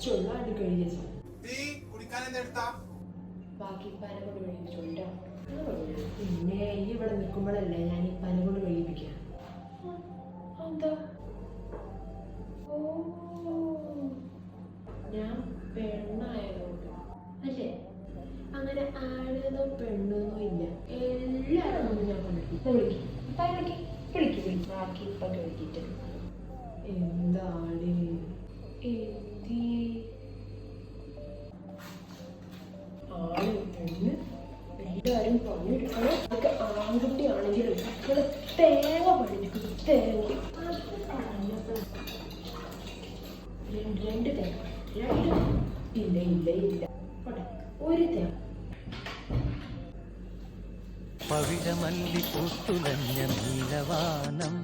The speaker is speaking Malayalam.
പച്ചുള്ള അത് കഴിച്ചു ബാക്കി പന കൊണ്ട് കഴിപ്പിച്ചോട്ടോ. പിന്നെ ഈ ഇവിടെ നിൽക്കുമ്പോഴല്ലേ ഞാൻ ഈ പന കൊണ്ട് കഴിപ്പിക്കാം. എന്താ ഓ ഞാൻ പെണ്ണായതുകൊണ്ട് അല്ലേ? അങ്ങനെ ആണെന്നോ പെണ്ണെന്നോ ഇല്ല, എല്ലാവരും കൊണ്ട് ഞാൻ വിളിക്കും. ബാക്കി ഇപ്പൊ കഴിക്കിട്ട് എന്താണ് ആണ് പെണ്ണ് എല്ലാവരും പണിയെടുക്കണം. അതൊക്കെ ആൺകുട്ടിയാണെങ്കിലും മക്കളെ തേങ്ങ പണിയെടുക്കും. തേങ്ങ രണ്ട് തേങ്ങ ഇല്ല ഒരു തേങ്ങ. പവിഴമല്ലി പൂത്തുലഞ്ഞ നീലവാനം